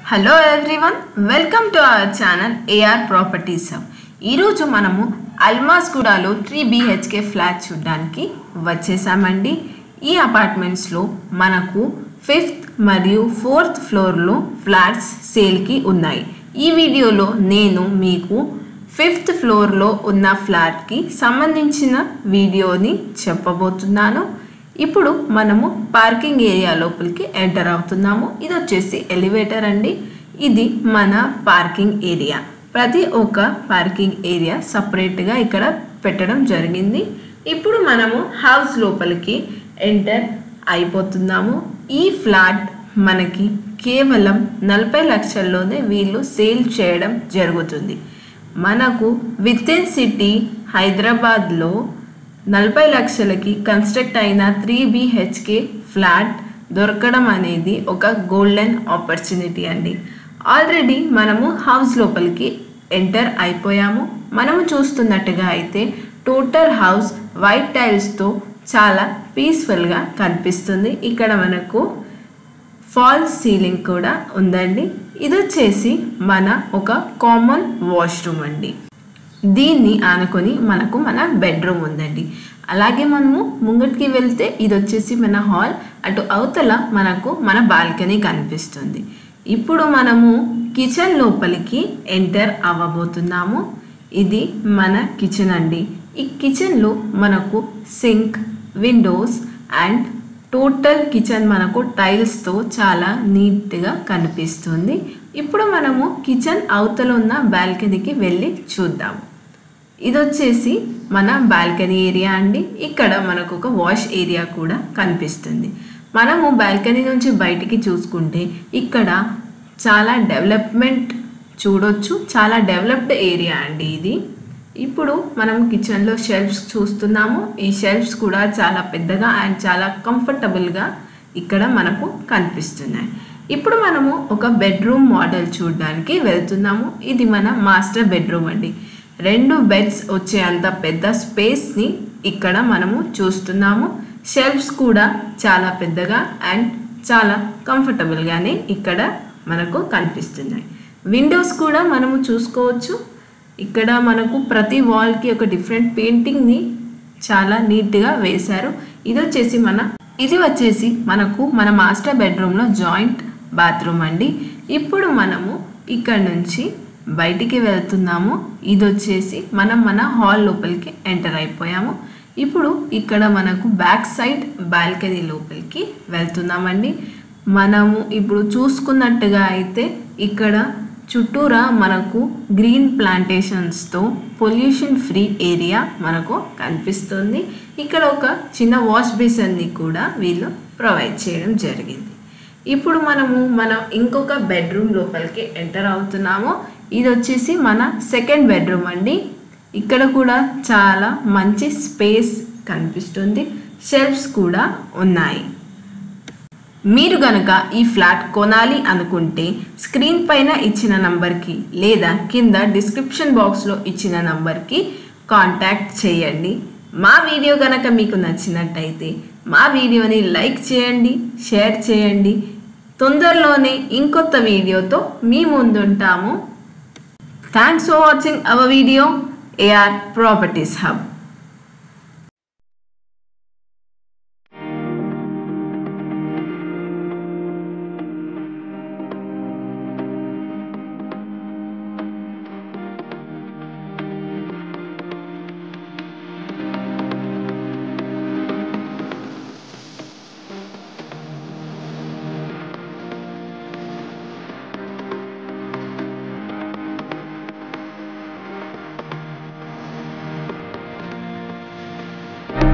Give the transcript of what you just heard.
Hello everyone, welcome to our channel AR Properties Hub. ఈరోజు మనము అల్మాస్గూడలో 3 BHK flat చూడడానికి వచ్చేసామండి. ఈ అపార్ట్మెంట్స్లో మనకు 5th మరియు 4th ఫ్లోర్లో ఫ్లాట్స్ సేల్కి ఉన్నాయి. ఈ వీడియోలో నేను మీకు 5th ఫ్లోర్లో ఉన్న ఫ్లాట్కి సంబంధించిన వీడియోని చెప్పబోతున్నాను. ఇప్పుడు మనము పార్కింగ్ ఏరియా లోపలికి ఎంటర్ అవుతున్నాము. ఇది వచ్చేసి ఎలివేటర్ అండి. ఇది మన పార్కింగ్ ఏరియా. ప్రతి ఒక్క పార్కింగ్ ఏరియా సపరేట్గా ఇక్కడ పెట్టడం జరిగింది. ఇప్పుడు మనము హౌస్ లోపలికి ఎంటర్ అయిపోతున్నాము. ఈ ఫ్లాట్ మనకి కేవలం 40 లక్షల్లోనే వీళ్ళు సేల్ చేయడం జరుగుతుంది. మనకు విత్ ఇన్ సిటీ హైదరాబాద్లో 40 లక్షలకి కన్స్ట్రక్ట్ అయిన 3 BHK ఫ్లాట్ దొరకడం అనేది ఒక గోల్డెన్ ఆపర్చునిటీ అండి. ఆల్రెడీ మనము హౌస్ లోపలికి ఎంటర్ అయిపోయాము. మనము చూస్తున్నట్టుగా అయితే టోటల్ హౌస్ వైట్ టైల్స్తో చాలా పీస్ఫుల్గా కనిపిస్తుంది. ఇక్కడ మనకు ఫాల్ సీలింగ్ కూడా ఉందండి. ఇది వచ్చేసి మన ఒక కామన్ వాష్రూమ్ అండి. దీన్ని ఆనుకొని మనకు మన బెడ్రూమ్ ఉందండి. అలాగే మనము ముంగటికి వెళ్తే ఇది వచ్చేసి మన హాల్, అటు అవతల మనకు మన బాల్కనీ కనిపిస్తుంది. ఇప్పుడు మనము కిచెన్ లోపలికి ఎంటర్ అవ్వబోతున్నాము. ఇది మన కిచెన్ అండి. ఈ కిచెన్లో మనకు sink, windows and total kitchen మనకు టైల్స్తో చాలా నీట్గా కనిపిస్తుంది. ఇప్పుడు మనము కిచెన్ అవతల ఉన్న బాల్కనీకి వెళ్ళి చూద్దాము. ఇది వచ్చేసి మన బాల్కనీ ఏరియా అండి. ఇక్కడ మనకు ఒక వాష్ ఏరియా కూడా కనిపిస్తుంది. మనము బాల్కనీ నుంచి బయటికి చూసుకుంటే ఇక్కడ చాలా డెవలప్మెంట్ చూడొచ్చు. చాలా డెవలప్డ్ ఏరియా అండి ఇది. ఇప్పుడు మనం కిచెన్లో షెల్ఫ్స్ చూస్తున్నాము. ఈ షెల్ఫ్స్ కూడా చాలా పెద్దగా అండ్ చాలా కంఫర్టబుల్గా ఇక్కడ మనకు కనిపిస్తున్నాయి. ఇప్పుడు మనము ఒక బెడ్రూమ్ మోడల్ చూడడానికి వెళ్తున్నాము. ఇది మన మాస్టర్ బెడ్రూమ్ అండి. 2 బెడ్స్ వచ్చే అంత పెద్ద స్పేస్ని ఇక్కడ మనము చూస్తున్నాము. షెల్ఫ్స్ కూడా చాలా పెద్దగా అండ్ చాలా కంఫర్టబుల్గానే ఇక్కడ మనకు కనిపిస్తున్నాయి. విండోస్ కూడా మనము చూసుకోవచ్చు. ఇక్కడ మనకు ప్రతి వాల్కి ఒక డిఫరెంట్ పెయింటింగ్ని చాలా నీట్గా వేశారు. ఇది వచ్చేసి మనకు మన మాస్టర్ బెడ్రూమ్లో జాయింట్ బాత్రూమ్ అండి. ఇప్పుడు మనము ఇక్కడ నుంచి బయటికి వెళ్తున్నాము. ఇది వచ్చేసి మన హాల్ లోపలికి ఎంటర్ అయిపోయాము. ఇప్పుడు ఇక్కడ మనకు బ్యాక్ సైడ్ బాల్కనీ లోపలికి వెళ్తున్నామండి. మనము ఇప్పుడు చూసుకున్నట్టుగా అయితే ఇక్కడ చుట్టూరా మనకు గ్రీన్ ప్లాంటేషన్స్తో పొల్యూషన్ ఫ్రీ ఏరియా మనకు కనిపిస్తుంది. ఇక్కడ ఒక చిన్న వాష్ బేసిన్ని కూడా వీళ్ళు ప్రొవైడ్ చేయడం జరిగింది. ఇప్పుడు మనం ఇంకొక బెడ్రూమ్ లోపలికి ఎంటర్ అవుతున్నాము. ఇది వచ్చేసి మన సెకండ్ బెడ్రూమ్ అండి. ఇక్కడ కూడా చాలా మంచి స్పేస్ కనిపిస్తుంది. షెల్ఫ్స్ కూడా ఉన్నాయి. మీరు గనక ఈ ఫ్లాట్ కొనాలి అనుకుంటే స్క్రీన్ పైన ఇచ్చిన నంబర్కి లేదా కింద డిస్క్రిప్షన్ బాక్స్లో ఇచ్చిన నంబర్కి కాంటాక్ట్ చేయండి. మా వీడియో గనక మీకు నచ్చినట్టయితే మా వీడియోని లైక్ చేయండి, షేర్ చేయండి. తొందరలోనే ఇంకొత్త వీడియోతో మీ ముందుంటాము. Thanks for watching our video, AR Properties Hub.